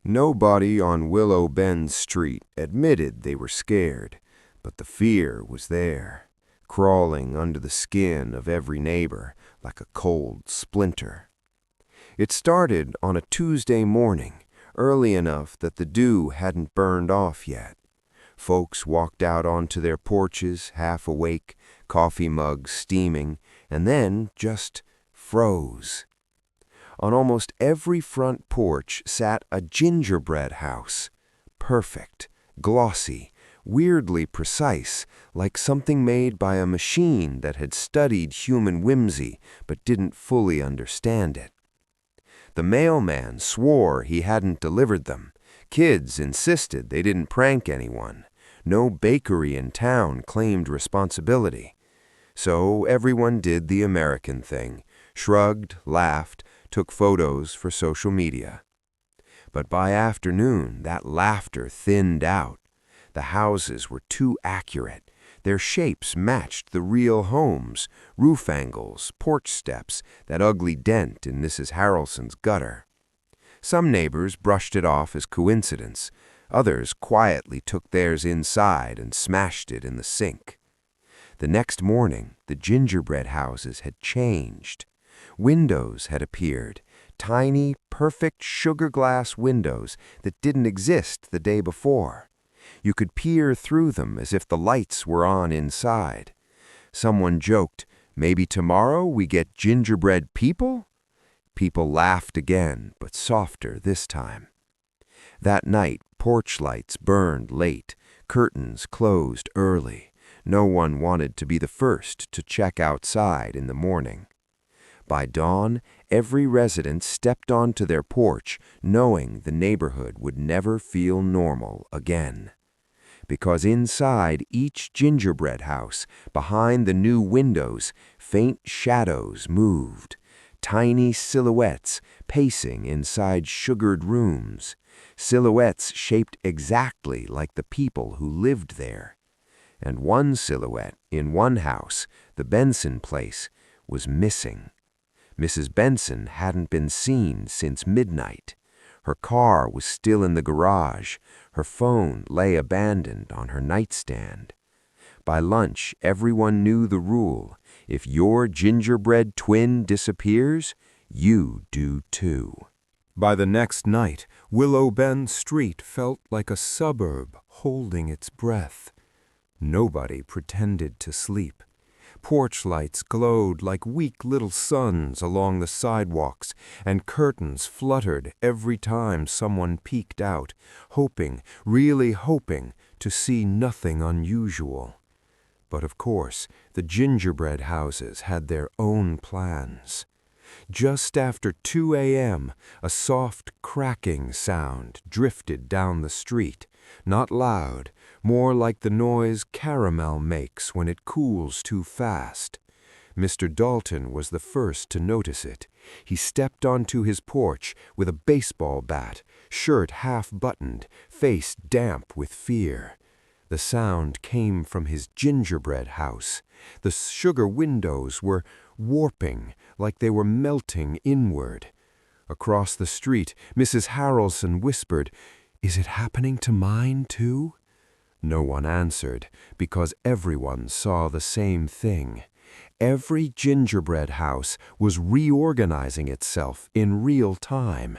Nobody on Willow Bend Street admitted they were scared, but the fear was there, crawling under the skin of every neighbor like a cold splinter. It started on a Tuesday morning, early enough that the dew hadn't burned off yet. Folks walked out onto their porches, half awake, coffee mugs steaming, and then just froze. On almost every front porch sat a gingerbread house. Perfect, glossy, weirdly precise, like something made by a machine that had studied human whimsy but didn't fully understand it. The mailman swore he hadn't delivered them. Kids insisted they didn't prank anyone. No bakery in town claimed responsibility. So everyone did the American thing, shrugged, laughed, took photos for social media. But by afternoon, that laughter thinned out. The houses were too accurate. Their shapes matched the real homes, roof angles, porch steps, that ugly dent in Mrs. Harrelson's gutter. Some neighbors brushed it off as coincidence. Others quietly took theirs inside and smashed it in the sink. The next morning, the gingerbread houses had changed. Windows had appeared, tiny, perfect sugar glass windows that didn't exist the day before. You could peer through them as if the lights were on inside. Someone joked, "Maybe tomorrow we get gingerbread people?" People laughed again, but softer this time. That night, porch lights burned late, curtains closed early. No one wanted to be the first to check outside in the morning. By dawn, every resident stepped onto their porch knowing the neighborhood would never feel normal again. Because inside each gingerbread house, behind the new windows, faint shadows moved, tiny silhouettes pacing inside sugared rooms, silhouettes shaped exactly like the people who lived there. And one silhouette in one house, the Benson place, was missing. Mrs. Benson hadn't been seen since midnight. Her car was still in the garage. Her phone lay abandoned on her nightstand. By lunch, everyone knew the rule. If your gingerbread twin disappears, you do too. By the next night, Willow Bend Street felt like a suburb holding its breath. Nobody pretended to sleep. Porch lights glowed like weak little suns along the sidewalks, and curtains fluttered every time someone peeked out, hoping, really hoping, to see nothing unusual. But of course, the gingerbread houses had their own plans. Just after 2 a.m., a soft cracking sound drifted down the street, not loud, more like the noise caramel makes when it cools too fast. Mr. Dalton was the first to notice it. He stepped onto his porch with a baseball bat, shirt half-buttoned, face damp with fear. The sound came from his gingerbread house. The sugar windows were warping like they were melting inward. Across the street, Mrs. Harrelson whispered, "Is it happening to mine, too?" No one answered, because everyone saw the same thing. Every gingerbread house was reorganizing itself in real time.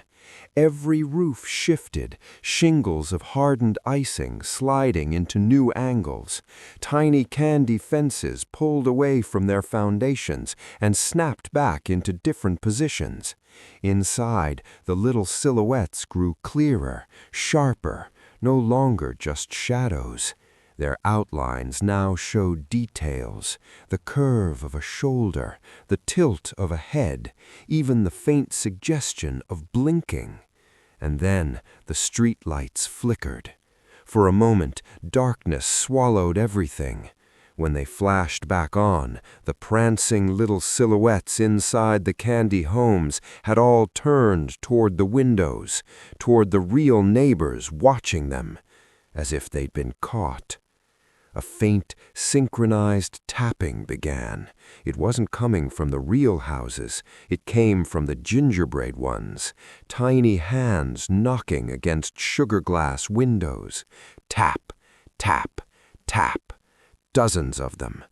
Every roof shifted, shingles of hardened icing sliding into new angles, tiny candy fences pulled away from their foundations and snapped back into different positions. Inside, the little silhouettes grew clearer, sharper, no longer just shadows. Their outlines now showed details, the curve of a shoulder, the tilt of a head, even the faint suggestion of blinking. And then the streetlights flickered. For a moment, darkness swallowed everything. When they flashed back on, the prancing little silhouettes inside the candy homes had all turned toward the windows, toward the real neighbors watching them, as if they'd been caught. A faint, synchronized tapping began. It wasn't coming from the real houses. It came from the gingerbread ones. Tiny hands knocking against sugar glass windows. Tap, tap, tap. Dozens of them.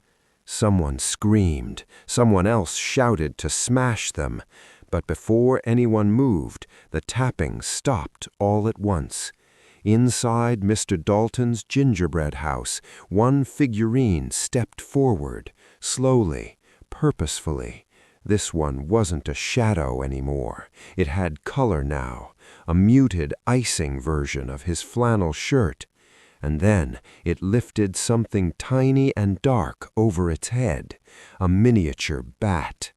Someone screamed. Someone else shouted to smash them. But before anyone moved, the tapping stopped all at once. Inside Mr. Dalton's gingerbread house, one figurine stepped forward, slowly, purposefully. This one wasn't a shadow anymore. It had color now, a muted icing version of his flannel shirt. And then it lifted something tiny and dark over its head, a miniature bat.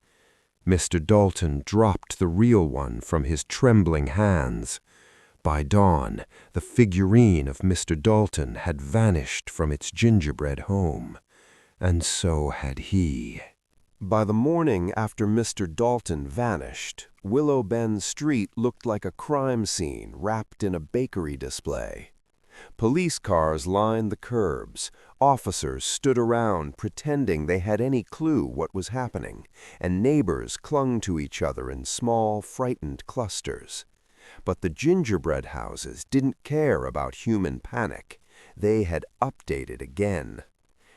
Mr. Dalton dropped the real one from his trembling hands. By dawn, the figurine of Mr. Dalton had vanished from its gingerbread home, and so had he. By the morning after Mr. Dalton vanished, Willow Bend Street looked like a crime scene wrapped in a bakery display. Police cars lined the curbs. Officers stood around pretending they had any clue what was happening, and neighbors clung to each other in small, frightened clusters. But the gingerbread houses didn't care about human panic. They had updated again.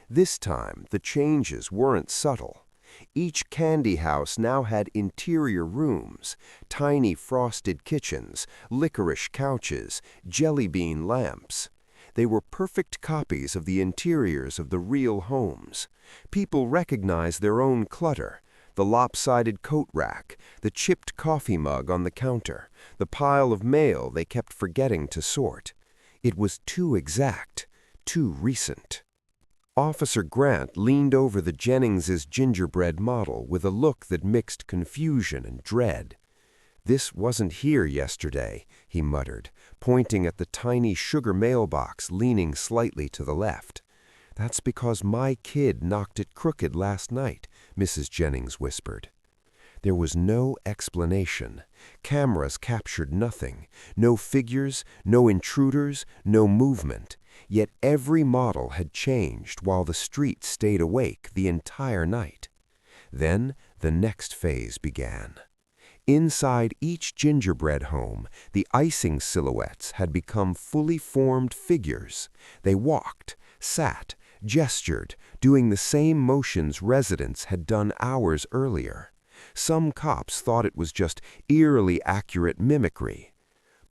This time, the changes weren't subtle. Each candy house now had interior rooms, tiny frosted kitchens, licorice couches, jelly bean lamps. They were perfect copies of the interiors of the real homes. People recognized their own clutter. The lopsided coat rack, the chipped coffee mug on the counter, the pile of mail they kept forgetting to sort. It was too exact, too recent. Officer Grant leaned over the Jennings's gingerbread model with a look that mixed confusion and dread. "This wasn't here yesterday," he muttered, pointing at the tiny sugar mailbox leaning slightly to the left. "That's because my kid knocked it crooked last night," Mrs. Jennings whispered. There was no explanation. Cameras captured nothing. No figures, no intruders, no movement. Yet every model had changed while the street stayed awake the entire night. Then the next phase began. Inside each gingerbread home, the icing silhouettes had become fully formed figures. They walked, sat, gestured, doing the same motions residents had done hours earlier. Some cops thought it was just eerily accurate mimicry.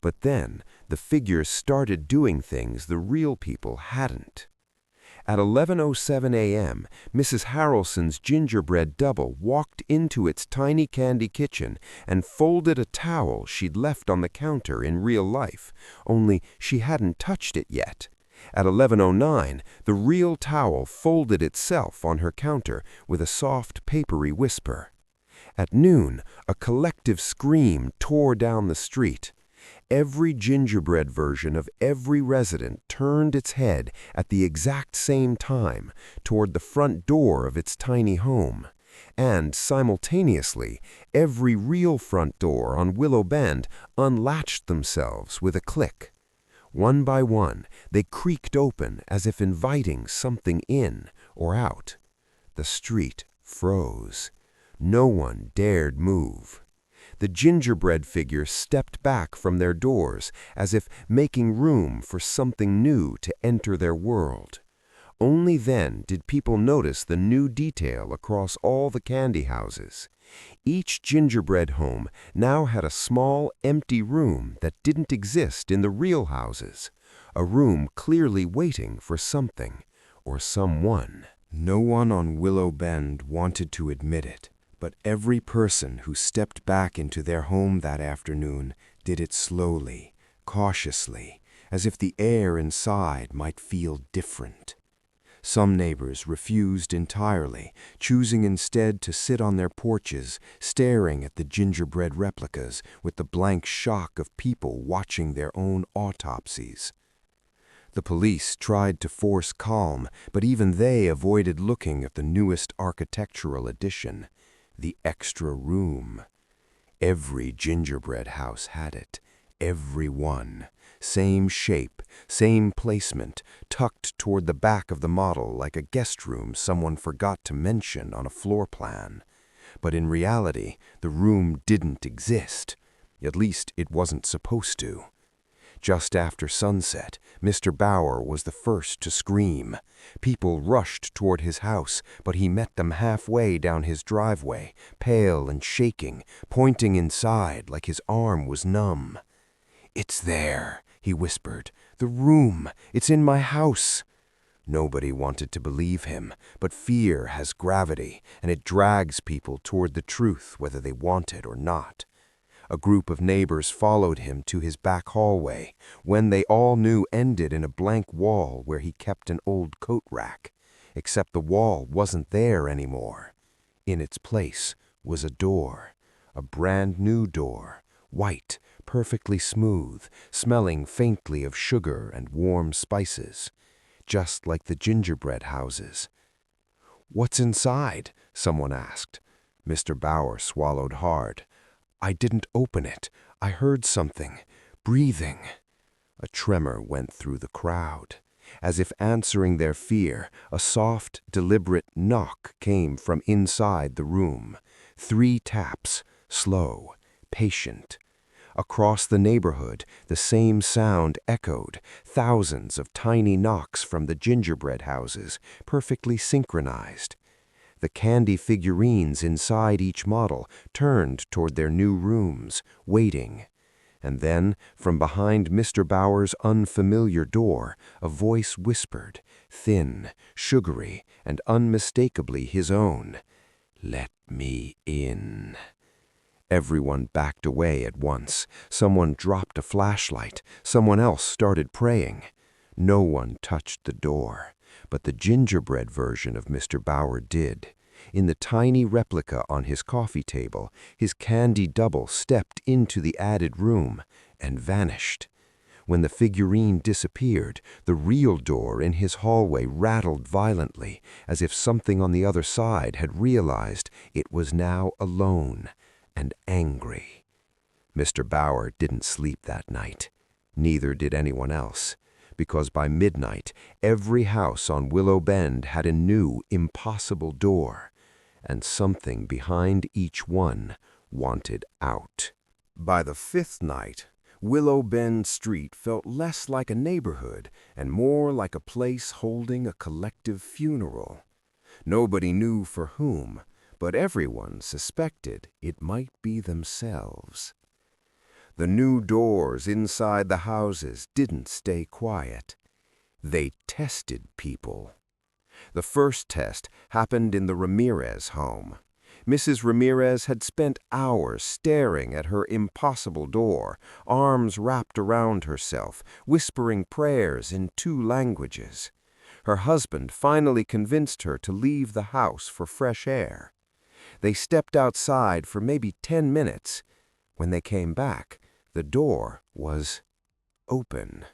But then the figures started doing things the real people hadn't. At 11:07 a.m., Mrs. Harrelson's gingerbread double walked into its tiny candy kitchen and folded a towel she'd left on the counter in real life, only she hadn't touched it yet. At 11:09, the real towel folded itself on her counter with a soft, papery whisper. At noon, a collective scream tore down the street. Every gingerbread version of every resident turned its head at the exact same time toward the front door of its tiny home. And simultaneously, every real front door on Willow Bend unlatched themselves with a click. One by one, they creaked open as if inviting something in or out. The street froze. No one dared move. The gingerbread figures stepped back from their doors as if making room for something new to enter their world. Only then did people notice the new detail across all the candy houses. Each gingerbread home now had a small, empty room that didn't exist in the real houses, a room clearly waiting for something or someone. No one on Willow Bend wanted to admit it, but every person who stepped back into their home that afternoon did it slowly, cautiously, as if the air inside might feel different. Some neighbors refused entirely, choosing instead to sit on their porches, staring at the gingerbread replicas with the blank shock of people watching their own autopsies. The police tried to force calm, but even they avoided looking at the newest architectural addition, the extra room. Every gingerbread house had it, every one. Same shape, same placement, tucked toward the back of the model like a guest room someone forgot to mention on a floor plan. But in reality, the room didn't exist. At least it wasn't supposed to. Just after sunset, Mr. Bauer was the first to scream. People rushed toward his house, but he met them halfway down his driveway, pale and shaking, pointing inside like his arm was numb. "It's there," he whispered. "The room. It's in my house." Nobody wanted to believe him, but fear has gravity, and it drags people toward the truth whether they want it or not. A group of neighbors followed him to his back hallway, when they all knew ended in a blank wall where he kept an old coat rack. Except the wall wasn't there anymore. In its place was a door, a brand new door, white, perfectly smooth, smelling faintly of sugar and warm spices, just like the gingerbread houses. "What's inside?" someone asked. Mr. Bauer swallowed hard. "I didn't open it. I heard something. Breathing." A tremor went through the crowd. As if answering their fear, a soft, deliberate knock came from inside the room. 3 taps, slow, patient. Across the neighborhood, the same sound echoed, thousands of tiny knocks from the gingerbread houses, perfectly synchronized. The candy figurines inside each model turned toward their new rooms, waiting. And then, from behind Mr. Bauer's unfamiliar door, a voice whispered, thin, sugary, and unmistakably his own, "Let me in." Everyone backed away at once. Someone dropped a flashlight. Someone else started praying. No one touched the door, but the gingerbread version of Mr. Bauer did. In the tiny replica on his coffee table, his candy double stepped into the added room and vanished. When the figurine disappeared, the real door in his hallway rattled violently, as if something on the other side had realized it was now alone and angry. Mr. Bauer didn't sleep that night. Neither did anyone else, because by midnight, every house on Willow Bend had a new, impossible door, and something behind each one wanted out. By the 5th night, Willow Bend Street felt less like a neighborhood and more like a place holding a collective funeral. Nobody knew for whom, but everyone suspected it might be themselves. The new doors inside the houses didn't stay quiet. They tested people. The first test happened in the Ramirez home. Mrs. Ramirez had spent hours staring at her impossible door, arms wrapped around herself, whispering prayers in 2 languages. Her husband finally convinced her to leave the house for fresh air. They stepped outside for maybe 10 minutes. When they came back, the door was open.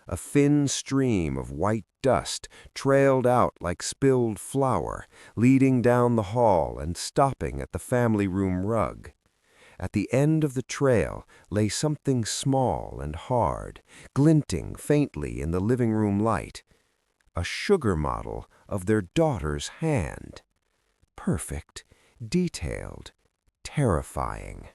A thin stream of white dust trailed out like spilled flour, leading down the hall and stopping at the family room rug. At the end of the trail lay something small and hard, glinting faintly in the living room light. A sugar model of their daughter's hand. Perfect, detailed, terrifying.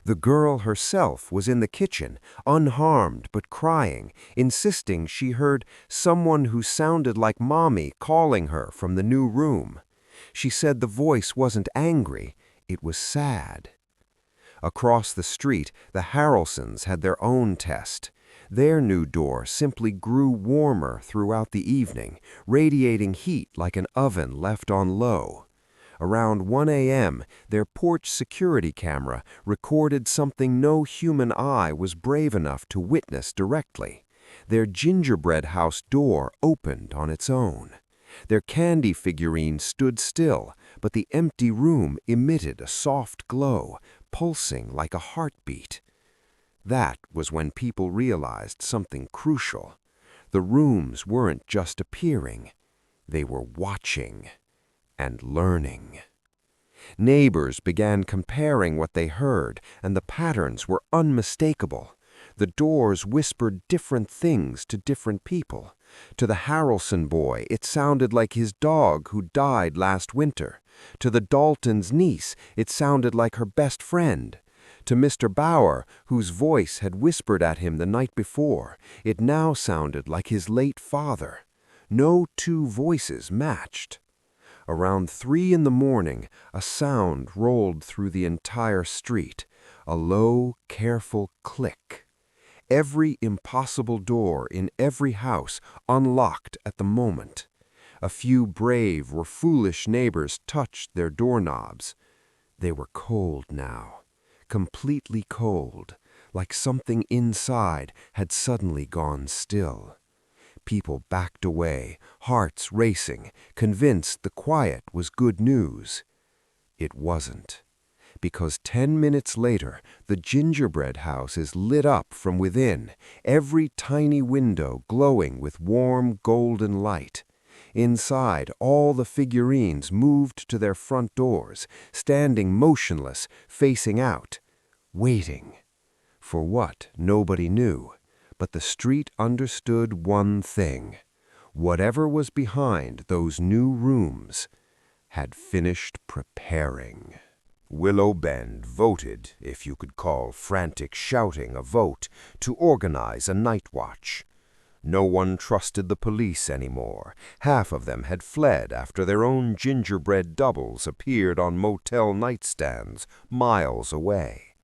The girl herself was in the kitchen, unharmed but crying, insisting she heard someone who sounded like Mommy calling her from the new room. She said the voice wasn't angry, it was sad. Across the street, the Harrelsons had their own test. Their new door simply grew warmer throughout the evening, radiating heat like an oven left on low. Around 1 a.m., their porch security camera recorded something no human eye was brave enough to witness directly. Their gingerbread house door opened on its own. Their candy figurine stood still, but the empty room emitted a soft glow, pulsing like a heartbeat. That was when people realized something crucial. The rooms weren't just appearing, they were watching and learning. Neighbors began comparing what they heard, and the patterns were unmistakable. The doors whispered different things to different people. To the Harrelson boy, it sounded like his dog who died last winter. To the Daltons' niece, it sounded like her best friend. To Mr. Bauer, whose voice had whispered at him the night before, it now sounded like his late father. No two voices matched. Around 3 in the morning, a sound rolled through the entire street, a low, careful click. Every impossible door in every house unlocked at the moment. A few brave or foolish neighbors touched their doorknobs. They were cold now, completely cold, like something inside had suddenly gone still. People backed away, hearts racing, convinced the quiet was good news. It wasn't. Because 10 minutes later, the gingerbread house is lit up from within, every tiny window glowing with warm golden light. Inside, all the figurines moved to their front doors, standing motionless, facing out, waiting. For what, nobody knew, but the street understood one thing. Whatever was behind those new rooms had finished preparing. Willow Bend voted, if you could call frantic shouting a vote, to organize a night watch. No one trusted the police anymore. Half of them had fled after their own gingerbread doubles appeared on motel nightstands miles away.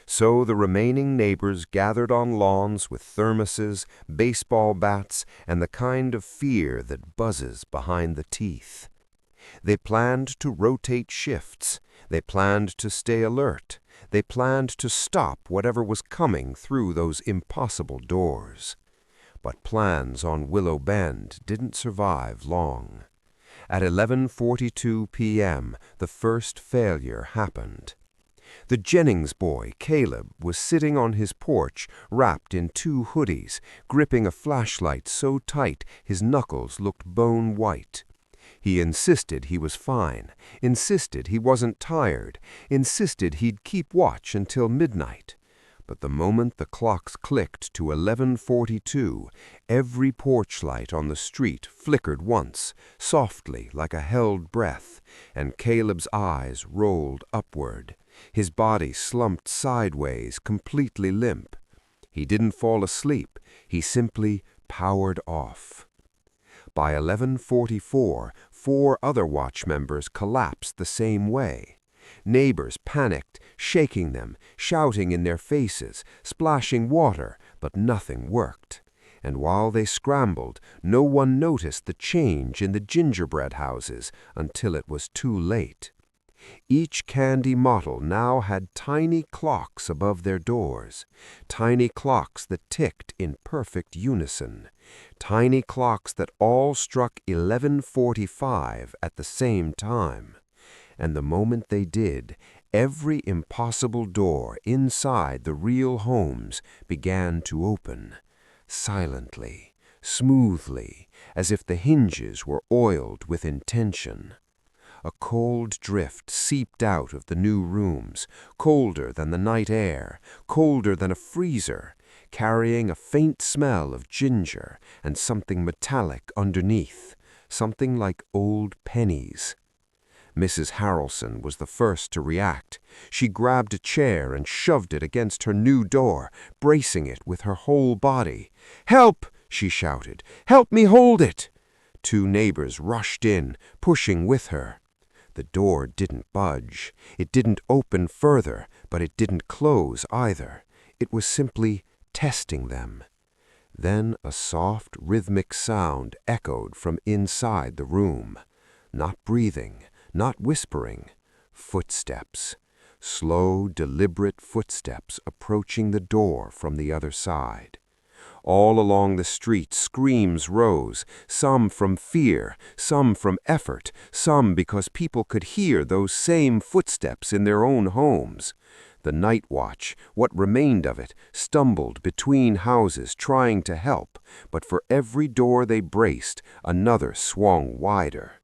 So the remaining neighbors gathered on lawns with thermoses, baseball bats, and the kind of fear that buzzes behind the teeth. They planned to rotate shifts. They planned to stay alert. They planned to stop whatever was coming through those impossible doors. But plans on Willow Bend didn't survive long. At 11:42 p.m., the first failure happened. The Jennings boy, Caleb, was sitting on his porch, wrapped in 2 hoodies, gripping a flashlight so tight his knuckles looked bone white. He insisted he was fine, insisted he wasn't tired, insisted he'd keep watch until midnight. But the moment the clocks clicked to 11:42, every porch light on the street flickered once, softly like a held breath, and Caleb's eyes rolled upward. His body slumped sideways, completely limp. He didn't fall asleep, he simply powered off. By 11:44, 4 other watch members collapsed the same way. Neighbors panicked, shaking them, shouting in their faces, splashing water, but nothing worked. And while they scrambled, no one noticed the change in the gingerbread houses until it was too late. Each candy model now had tiny clocks above their doors, tiny clocks that ticked in perfect unison, tiny clocks that all struck 11:45 at the same time. And the moment they did, every impossible door inside the real homes began to open, silently, smoothly, as if the hinges were oiled with intention. A cold drift seeped out of the new rooms, colder than the night air, colder than a freezer, carrying a faint smell of ginger and something metallic underneath, something like old pennies. Mrs. Harrelson was the first to react. She grabbed a chair and shoved it against her new door, bracing it with her whole body. "Help!" she shouted. "Help me hold it!" 2 neighbors rushed in, pushing with her. The door didn't budge. It didn't open further, but it didn't close either. It was simply testing them. Then a soft, rhythmic sound echoed from inside the room. Not breathing, not whispering. Footsteps. Slow, deliberate footsteps approaching the door from the other side. All along the street, screams rose, some from fear, some from effort, some because people could hear those same footsteps in their own homes. The night watch, what remained of it, stumbled between houses trying to help, but for every door they braced, another swung wider.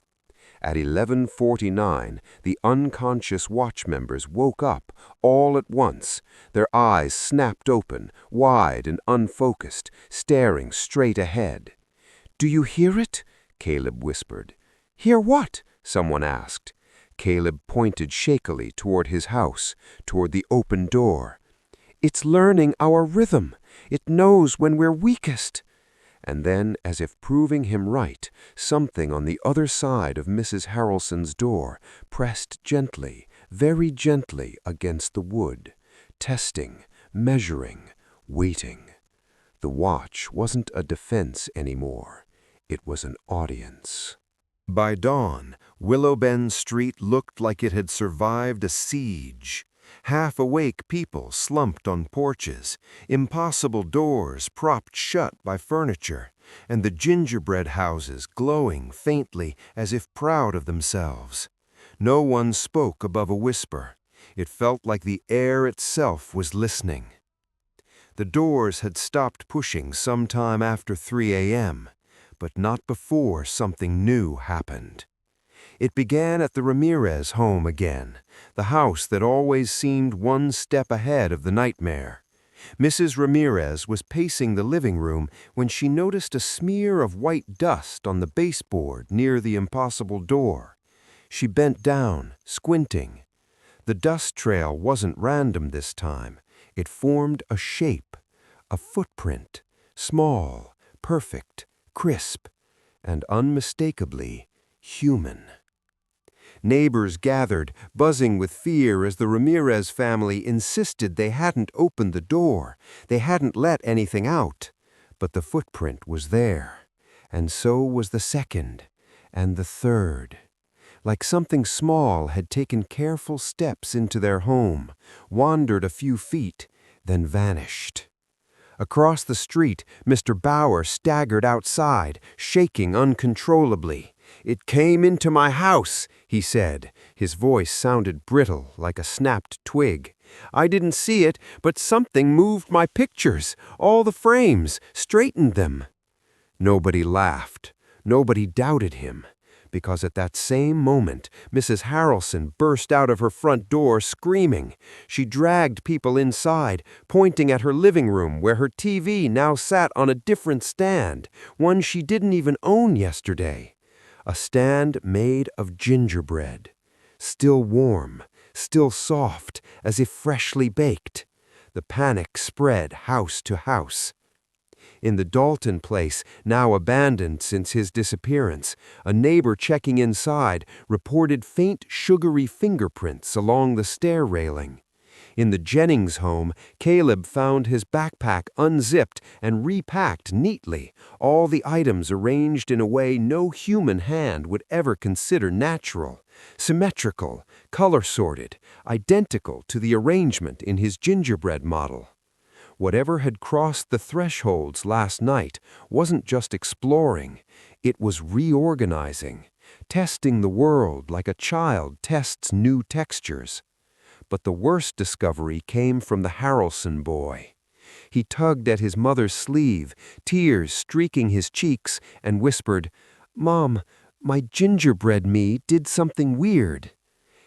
At 11:49, the unconscious watch members woke up all at once, their eyes snapped open, wide and unfocused, staring straight ahead. "Do you hear it?" Caleb whispered. "Hear what?" someone asked. Caleb pointed shakily toward his house, toward the open door. "It's learning our rhythm. It knows when we're weakest." And then, as if proving him right, something on the other side of Mrs. Harrelson's door pressed gently, very gently against the wood, testing, measuring, waiting. The watch wasn't a defense anymore. It was an audience. By dawn, Willow Bend Street looked like it had survived a siege. Half-awake people slumped on porches, impossible doors propped shut by furniture, and the gingerbread houses glowing faintly as if proud of themselves. No one spoke above a whisper. It felt like the air itself was listening. The doors had stopped pushing sometime after 3 a.m., but not before something new happened. It began at the Ramirez home again, the house that always seemed one step ahead of the nightmare. Mrs. Ramirez was pacing the living room when she noticed a smear of white dust on the baseboard near the impossible door. She bent down, squinting. The dust trail wasn't random this time. It formed a shape, a footprint, small, perfect, crisp, and unmistakably human. Neighbors gathered, buzzing with fear as the Ramirez family insisted they hadn't opened the door, they hadn't let anything out. But the footprint was there, and so was the second, and the third. Like something small had taken careful steps into their home, wandered a few feet, then vanished. Across the street, Mr. Bauer staggered outside, shaking uncontrollably. "It came into my house," he said. His voice sounded brittle, like a snapped twig. "I didn't see it, but something moved my pictures, all the frames, straightened them." Nobody laughed. Nobody doubted him. Because at that same moment, Mrs. Harrelson burst out of her front door screaming. She dragged people inside, pointing at her living room where her TV now sat on a different stand, one she didn't even own yesterday. A stand made of gingerbread, still warm, still soft, as if freshly baked. The panic spread house to house. In the Dalton place, now abandoned since his disappearance, a neighbor checking inside reported faint sugary fingerprints along the stair railing. In the Jennings home, Caleb found his backpack unzipped and repacked neatly, all the items arranged in a way no human hand would ever consider natural, symmetrical, color-sorted, identical to the arrangement in his gingerbread model. Whatever had crossed the thresholds last night wasn't just exploring, it was reorganizing, testing the world like a child tests new textures. But the worst discovery came from the Harrelson boy. He tugged at his mother's sleeve, tears streaking his cheeks, and whispered, "Mom, my gingerbread me did something weird."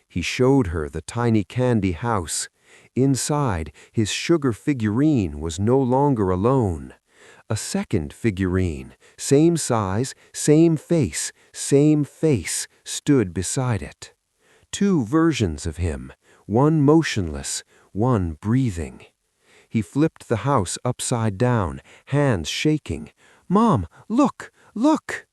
He showed her the tiny candy house. Inside, his sugar figurine was no longer alone. A second figurine, same size, same face, stood beside it. Two versions of him, one motionless, one breathing. He flipped the house upside down, hands shaking. "Mom, look, look!"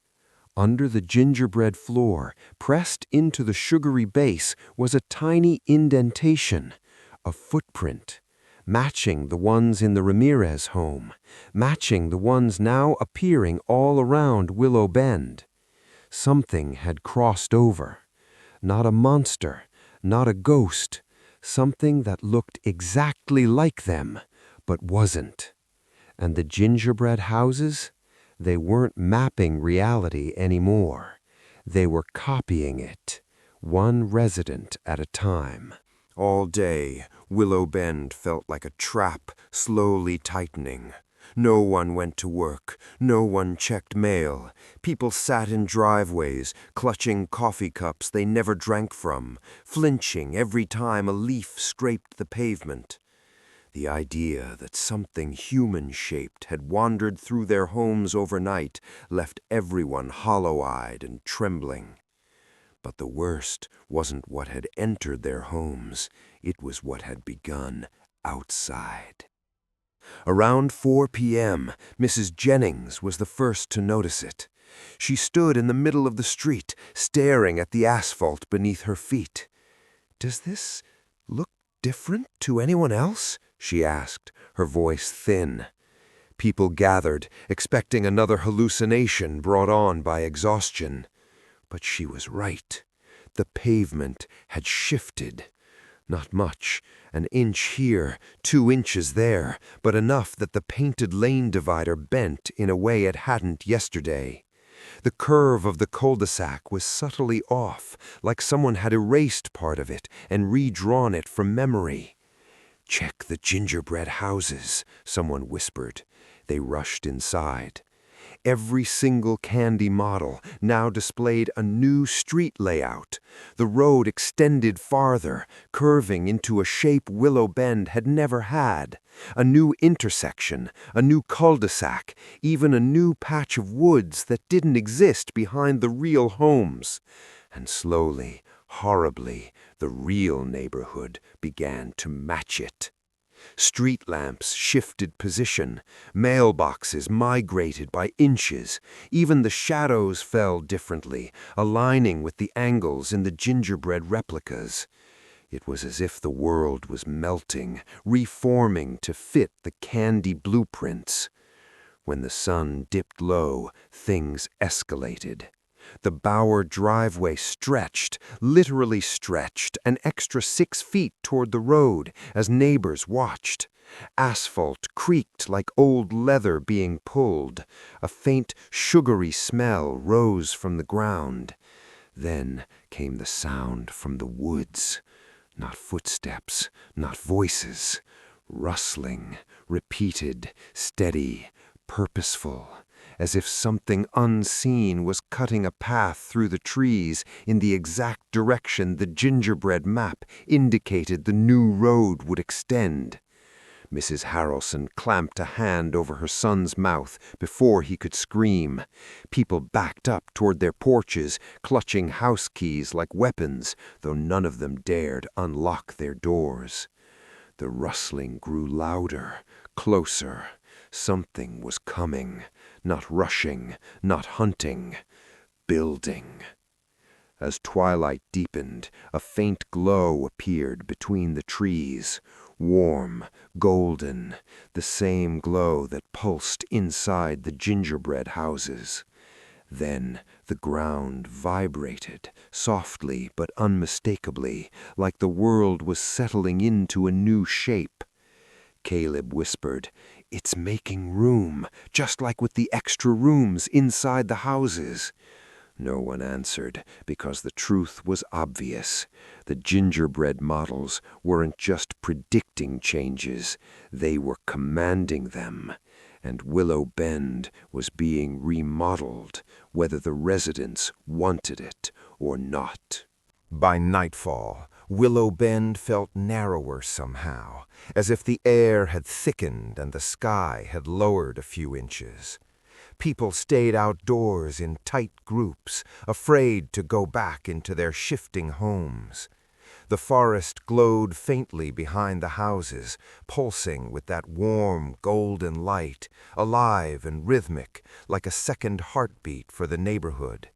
Under the gingerbread floor, pressed into the sugary base, was a tiny indentation. A footprint, matching the ones in the Ramirez home, matching the ones now appearing all around Willow Bend. Something had crossed over. Not a monster, not a ghost, something that looked exactly like them, but wasn't. And the gingerbread houses? They weren't mapping reality anymore. They were copying it, one resident at a time. All day, Willow Bend felt like a trap slowly tightening. No one went to work. No one checked mail. People sat in driveways, clutching coffee cups they never drank from, flinching every time a leaf scraped the pavement. The idea that something human-shaped had wandered through their homes overnight left everyone hollow-eyed and trembling. But the worst wasn't what had entered their homes, it was what had begun outside. Around 4 p.m., Mrs. Jennings was the first to notice it. She stood in the middle of the street, staring at the asphalt beneath her feet. "Does this look different to anyone else?" she asked, her voice thin. People gathered, expecting another hallucination brought on by exhaustion. But she was right. The pavement had shifted. Not much, an inch here, 2 inches there, but enough that the painted lane divider bent in a way it hadn't yesterday. The curve of the cul-de-sac was subtly off, like someone had erased part of it and redrawn it from memory. "Check the gingerbread houses," someone whispered. They rushed inside. Every single candy model now displayed a new street layout. The road extended farther, curving into a shape Willow Bend had never had. A new intersection, a new cul-de-sac, even a new patch of woods that didn't exist behind the real homes. And slowly, horribly, the real neighborhood began to match it. Street lamps shifted position, mailboxes migrated by inches, even the shadows fell differently, aligning with the angles in the gingerbread replicas. It was as if the world was melting, reforming to fit the candy blueprints. When the sun dipped low, things escalated. The Bower driveway stretched, literally stretched, an extra 6 feet toward the road as neighbors watched. Asphalt creaked like old leather being pulled. A faint, sugary smell rose from the ground. Then came the sound from the woods. Not footsteps, not voices. Rustling, repeated, steady, purposeful, as if something unseen was cutting a path through the trees in the exact direction the gingerbread map indicated the new road would extend. Mrs. Harrelson clamped a hand over her son's mouth before he could scream. People backed up toward their porches, clutching house keys like weapons, though none of them dared unlock their doors. The rustling grew louder, closer. Something was coming, not rushing, not hunting, building. As twilight deepened, a faint glow appeared between the trees, warm, golden, the same glow that pulsed inside the gingerbread houses. Then the ground vibrated, softly but unmistakably, like the world was settling into a new shape. Caleb whispered, "It's making room, just like with the extra rooms inside the houses." No one answered, because the truth was obvious. The gingerbread models weren't just predicting changes, they were commanding them. And Willow Bend was being remodeled, whether the residents wanted it or not. By nightfall, Willow Bend felt narrower somehow, as if the air had thickened and the sky had lowered a few inches. People stayed outdoors in tight groups, afraid to go back into their shifting homes. The forest glowed faintly behind the houses, pulsing with that warm, golden light, alive and rhythmic, like a second heartbeat for the neighborhood.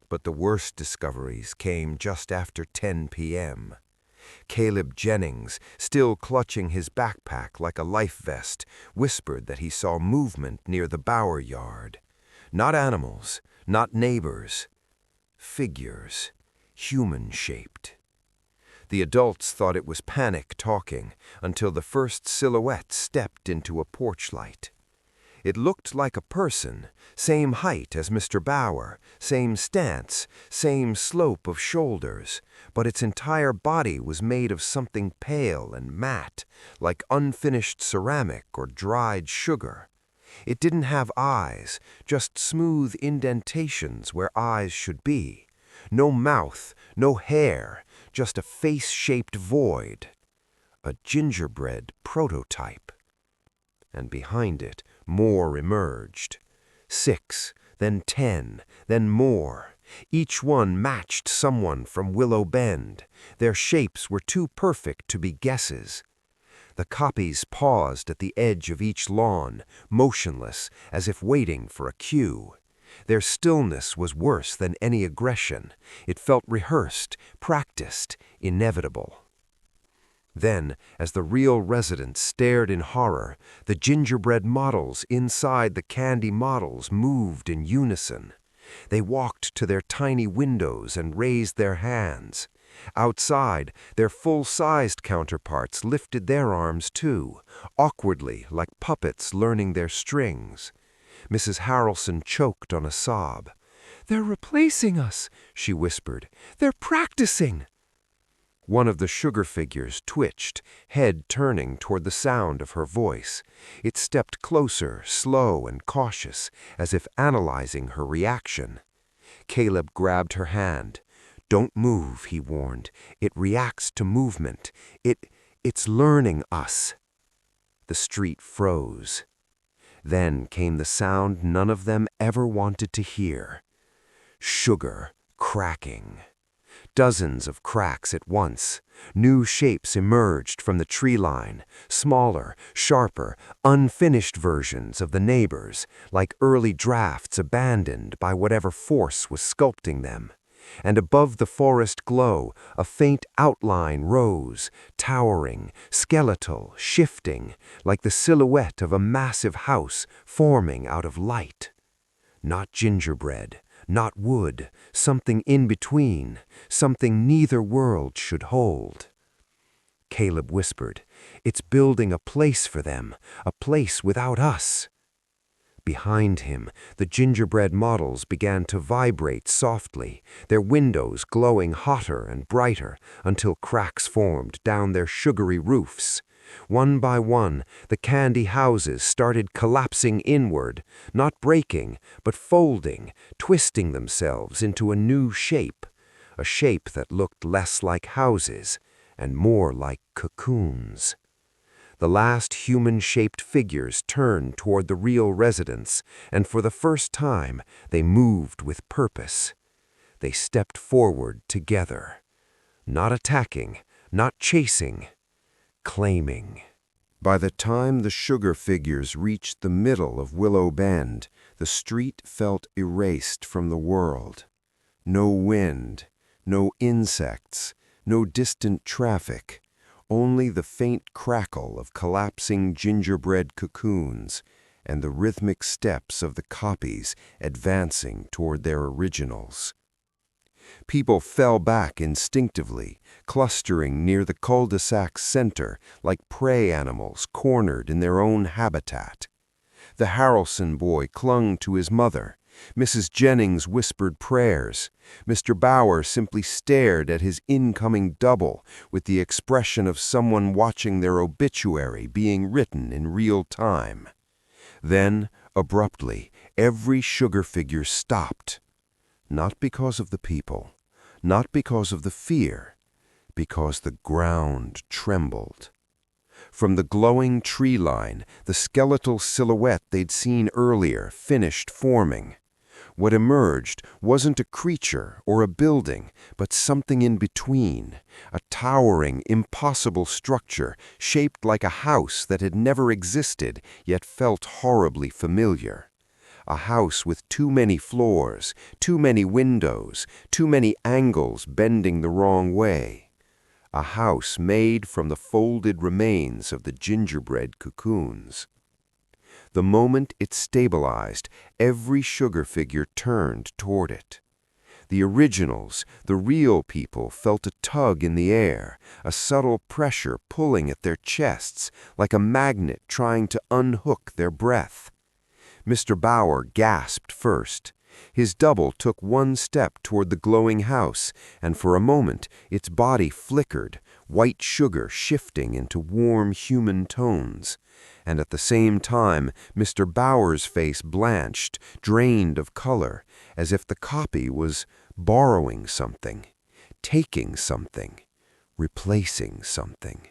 But the worst discoveries came just after 10 p.m. Caleb Jennings, still clutching his backpack like a life vest, whispered that he saw movement near the Bower yard. Not animals, not neighbors. Figures, human-shaped. The adults thought it was panic talking until the first silhouette stepped into a porch light. It looked like a person, same height as Mr. Bauer, same stance, same slope of shoulders, but its entire body was made of something pale and matte, like unfinished ceramic or dried sugar. It didn't have eyes, just smooth indentations where eyes should be. No mouth, no hair, just a face-shaped void. A gingerbread prototype. And behind it, more emerged. 6, then 10, then more. Each one matched someone from Willow Bend. Their shapes were too perfect to be guesses. The copies paused at the edge of each lawn, motionless, as if waiting for a cue. Their stillness was worse than any aggression. It felt rehearsed, practiced, inevitable. Then, as the real residents stared in horror, the gingerbread models inside the candy models moved in unison. They walked to their tiny windows and raised their hands. Outside, their full-sized counterparts lifted their arms too, awkwardly like puppets learning their strings. Mrs. Harrelson choked on a sob. "They're replacing us," she whispered. "They're practicing." One of the sugar figures twitched, head turning toward the sound of her voice. It stepped closer, slow and cautious, as if analyzing her reaction. Caleb grabbed her hand. "Don't move," he warned. "It reacts to movement. It's learning us." The street froze. Then came the sound none of them ever wanted to hear. Sugar cracking. Dozens of cracks at once. New shapes emerged from the tree line, smaller, sharper, unfinished versions of the neighbors, like early drafts abandoned by whatever force was sculpting them. And above the forest glow, a faint outline rose, towering, skeletal, shifting, like the silhouette of a massive house forming out of light. Not gingerbread, not wood, something in between, something neither world should hold. Caleb whispered, "It's building a place for them, a place without us." Behind him, the gingerbread models began to vibrate softly, their windows glowing hotter and brighter until cracks formed down their sugary roofs. One by one, the candy houses started collapsing inward, not breaking, but folding, twisting themselves into a new shape, a shape that looked less like houses and more like cocoons. The last human-shaped figures turned toward the real residents, and for the first time, they moved with purpose. They stepped forward together, not attacking, not chasing, claiming. By the time the sugar figures reached the middle of Willow Bend, the street felt erased from the world. No wind, no insects, no distant traffic, only the faint crackle of collapsing gingerbread cocoons and the rhythmic steps of the copies advancing toward their originals. People fell back instinctively, clustering near the cul-de-sac's center like prey animals cornered in their own habitat. The Harrelson boy clung to his mother. Mrs. Jennings whispered prayers. Mr. Bauer simply stared at his incoming double with the expression of someone watching their obituary being written in real time. Then, abruptly, every sugar figure stopped. Not because of the people, not because of the fear, because the ground trembled. From the glowing tree line, the skeletal silhouette they'd seen earlier finished forming. What emerged wasn't a creature or a building, but something in between, a towering, impossible structure shaped like a house that had never existed yet felt horribly familiar. A house with too many floors, too many windows, too many angles bending the wrong way. A house made from the folded remains of the gingerbread cocoons. The moment it stabilized, every sugar figure turned toward it. The originals, the real people, felt a tug in the air, a subtle pressure pulling at their chests, like a magnet trying to unhook their breath. Mr. Bauer gasped first. His double took one step toward the glowing house, and for a moment its body flickered, white sugar shifting into warm human tones. And at the same time, Mr. Bauer's face blanched, drained of color, as if the copy was borrowing something, taking something, replacing something.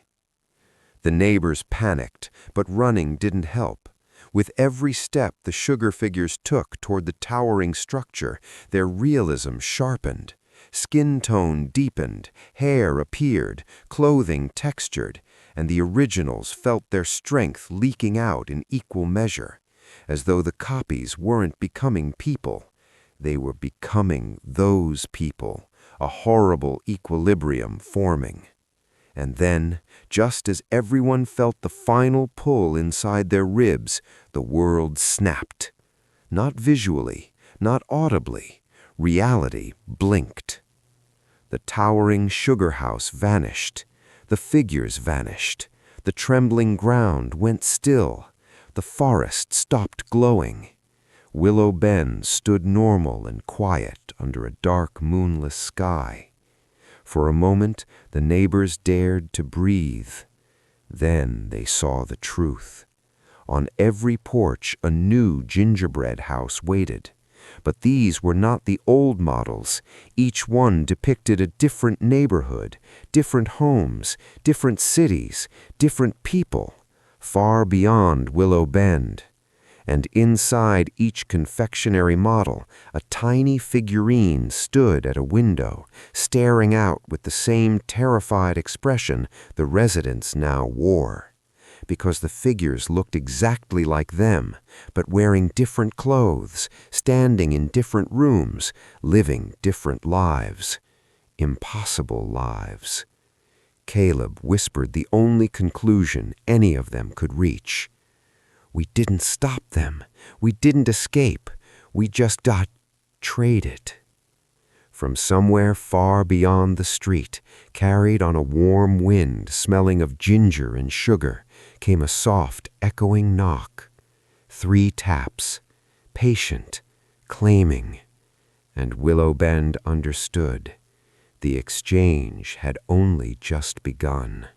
The neighbors panicked, but running didn't help. With every step the sugar figures took toward the towering structure, their realism sharpened. Skin tone deepened, hair appeared, clothing textured, and the originals felt their strength leaking out in equal measure, as though the copies weren't becoming people. They were becoming those people, a horrible equilibrium forming. And then, just as everyone felt the final pull inside their ribs, the world snapped. Not visually, not audibly. Reality blinked. The towering sugar house vanished. The figures vanished. The trembling ground went still. The forest stopped glowing. Willow Bend stood normal and quiet under a dark, moonless sky. For a moment, the neighbors dared to breathe. Then they saw the truth. On every porch, a new gingerbread house waited. But these were not the old models. Each one depicted a different neighborhood, different homes, different cities, different people, far beyond Willow Bend. And inside each confectionery model, a tiny figurine stood at a window, staring out with the same terrified expression the residents now wore. Because the figures looked exactly like them, but wearing different clothes, standing in different rooms, living different lives. Impossible lives. Caleb whispered the only conclusion any of them could reach. We didn't stop them. We didn't escape. We just got traded. From somewhere far beyond the street, carried on a warm wind smelling of ginger and sugar, came a soft, echoing knock. 3 taps, patient, claiming, and Willow Bend understood. The exchange had only just begun.